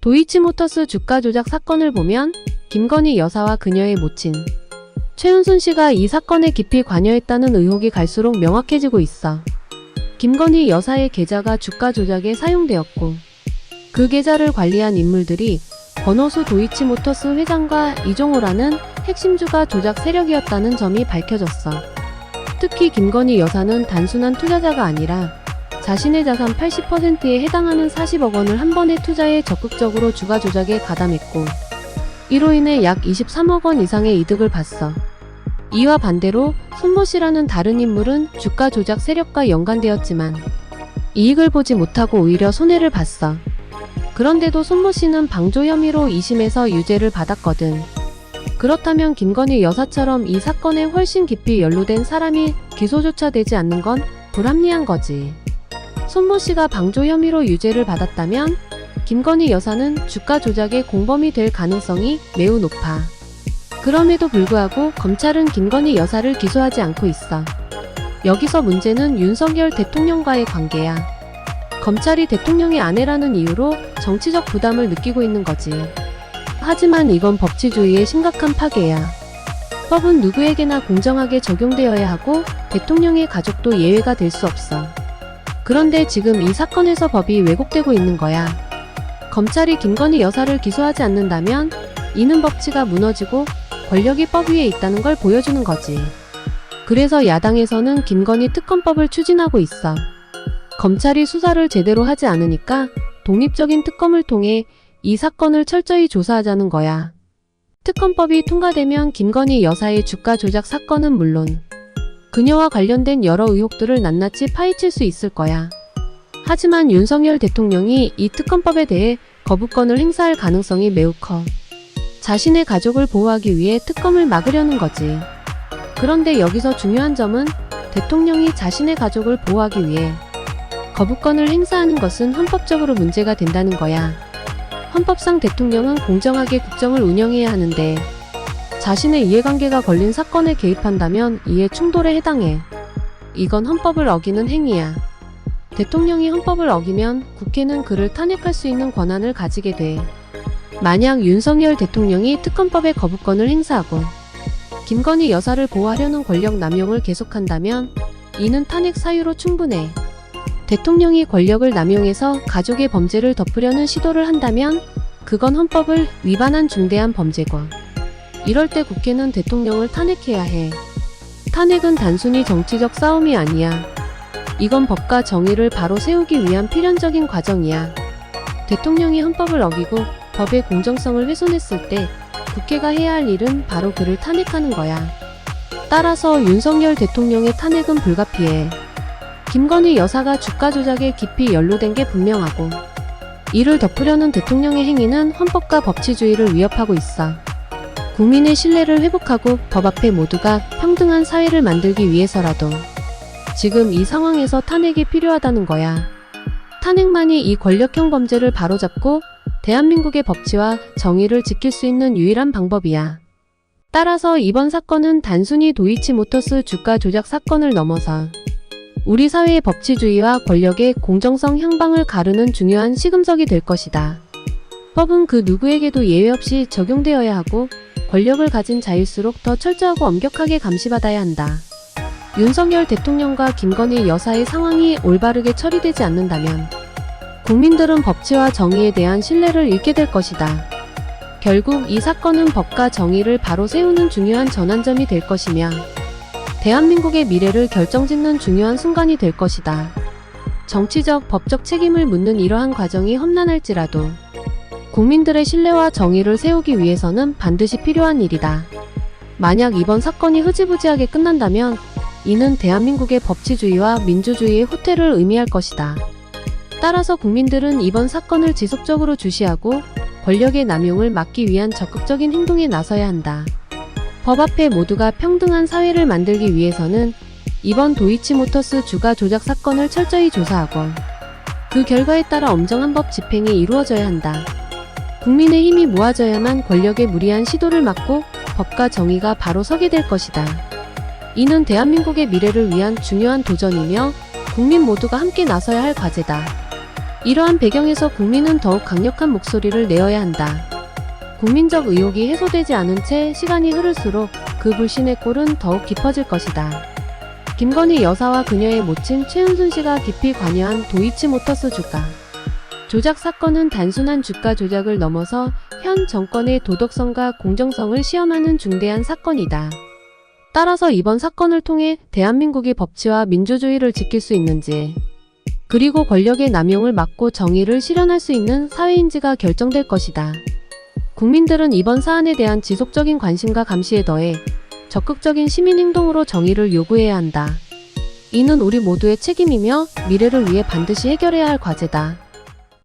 도이치모터스 주가 조작 사건을 보면 김건희 여사와 그녀의 모친 최은순 씨가 이 사건에 깊이 관여했다는 의혹이 갈수록 명확해지고 있어. 김건희 여사의 계좌가 주가 조작에 사용되었고 그 계좌를 관리한 인물들이 권오수 도이치모터스 회장과 이종호라는 핵심 주가 조작 세력이었다는 점이 밝혀졌어. 특히 김건희 여사는 단순한 투자자가 아니라 자신의 자산 80%에 해당하는 40억 원을 한 번에 투자해 적극적으로 주가 조작에 가담했고 이로 인해 약 23억 원 이상의 이득을 봤어. 이와 반대로 손모 씨라는 다른 인물은 주가 조작 세력과 연관되었지만 이익을 보지 못하고 오히려 손해를 봤어. 그런데도 손모 씨는 방조 혐의로 2심에서 유죄를 받았거든. 그렇다면 김건희 여사처럼 이 사건에 훨씬 깊이 연루된 사람이 기소조차 되지 않는 건 불합리한 거지. 손모 씨가 방조 혐의로 유죄를 받았다면 김건희 여사는 주가 조작의 공범이 될 가능성이 매우 높아. 그럼에도 불구하고 검찰은 김건희 여사를 기소하지 않고 있어. 여기서 문제는 윤석열 대통령과의 관계야. 검찰이 대통령의 아내라는 이유로 정치적 부담을 느끼고 있는 거지. 하지만 이건 법치주의의 심각한 파괴야. 법은 누구에게나 공정하게 적용되어야 하고 대통령의 가족도 예외가 될 수 없어. 그런데 지금 이 사건에서 법이 왜곡되고 있는 거야. 검찰이 김건희 여사를 기소하지 않는다면 이는 법치가 무너지고 권력이 법 위에 있다는 걸 보여주는 거지. 그래서 야당에서는 김건희 특검법을 추진하고 있어. 검찰이 수사를 제대로 하지 않으니까 독립적인 특검을 통해 이 사건을 철저히 조사하자는 거야. 특검법이 통과되면 김건희 여사의 주가 조작 사건은 물론 그녀와 관련된 여러 의혹들을 낱낱이 파헤칠 수 있을 거야. 하지만 윤석열 대통령이 이 특검법에 대해 거부권을 행사할 가능성이 매우 커. 자신의 가족을 보호하기 위해 특검을 막으려는 거지. 그런데 여기서 중요한 점은 대통령이 자신의 가족을 보호하기 위해 거부권을 행사하는 것은 헌법적으로 문제가 된다는 거야. 헌법상 대통령은 공정하게 국정을 운영해야 하는데 자신의 이해관계가 걸린 사건에 개입한다면 이해 충돌에 해당해. 이건 헌법을 어기는 행위야. 대통령이 헌법을 어기면 국회는 그를 탄핵할 수 있는 권한을 가지게 돼. 만약 윤석열 대통령이 특검법의 거부권을 행사하고 김건희 여사를 보호하려는 권력 남용을 계속한다면 이는 탄핵 사유로 충분해. 대통령이 권력을 남용해서 가족의 범죄를 덮으려는 시도를 한다면 그건 헌법을 위반한 중대한 범죄고 이럴 때 국회는 대통령을 탄핵해야 해. 탄핵은 단순히 정치적 싸움이 아니야. 이건 법과 정의를 바로 세우기 위한 필연적인 과정이야. 대통령이 헌법을 어기고 법의 공정성을 훼손했을 때 국회가 해야 할 일은 바로 그를 탄핵하는 거야. 따라서 윤석열 대통령의 탄핵은 불가피해. 김건희 여사가 주가 조작에 깊이 연루된 게 분명하고 이를 덮으려는 대통령의 행위는 헌법과 법치주의를 위협하고 있어. 국민의 신뢰를 회복하고 법 앞에 모두가 평등한 사회를 만들기 위해서라도 지금 이 상황에서 탄핵이 필요하다는 거야. 탄핵만이 이 권력형 범죄를 바로잡고 대한민국의 법치와 정의를 지킬 수 있는 유일한 방법이야. 따라서 이번 사건은 단순히 도이치모터스 주가 조작 사건을 넘어서 우리 사회의 법치주의와 권력의 공정성 향방을 가르는 중요한 시금석이 될 것이다. 법은 그 누구에게도 예외 없이 적용되어야 하고 권력을 가진 자일수록 더 철저하고 엄격하게 감시받아야 한다. 윤석열 대통령과 김건희 여사의 상황이 올바르게 처리되지 않는다면 국민들은 법치와 정의에 대한 신뢰를 잃게 될 것이다. 결국 이 사건은 법과 정의를 바로 세우는 중요한 전환점이 될 것이며 대한민국의 미래를 결정짓는 중요한 순간이 될 것이다. 정치적, 법적 책임을 묻는 이러한 과정이 험난할지라도 국민들의 신뢰와 정의를 세우기 위해서는 반드시 필요한 일이다. 만약 이번 사건이 흐지부지하게 끝난다면 이는 대한민국의 법치주의와 민주주의의 후퇴를 의미할 것이다. 따라서 국민들은 이번 사건을 지속적으로 주시하고 권력의 남용을 막기 위한 적극적인 행동에 나서야 한다. 법 앞에 모두가 평등한 사회를 만들기 위해서는 이번 도이치모터스 주가 조작 사건을 철저히 조사하고 그 결과에 따라 엄정한 법 집행이 이루어져야 한다. 국민의 힘이 모아져야만 권력의 무리한 시도를 막고 법과 정의가 바로 서게 될 것이다. 이는 대한민국의 미래를 위한 중요한 도전이며 국민 모두가 함께 나서야 할 과제다. 이러한 배경에서 국민은 더욱 강력한 목소리를 내어야 한다. 국민적 의혹이 해소되지 않은 채 시간이 흐를수록 그 불신의 꼴은 더욱 깊어질 것이다. 김건희 여사와 그녀의 모친 최은순 씨가 깊이 관여한 도이치모터스 주가 조작 사건은 단순한 주가 조작을 넘어서 현 정권의 도덕성과 공정성을 시험하는 중대한 사건이다. 따라서 이번 사건을 통해 대한민국이 법치와 민주주의를 지킬 수 있는지, 그리고 권력의 남용을 막고 정의를 실현할 수 있는 사회인지가 결정될 것이다. 국민들은 이번 사안에 대한 지속적인 관심과 감시에 더해 적극적인 시민행동으로 정의를 요구해야 한다. 이는 우리 모두의 책임이며 미래를 위해 반드시 해결해야 할 과제다.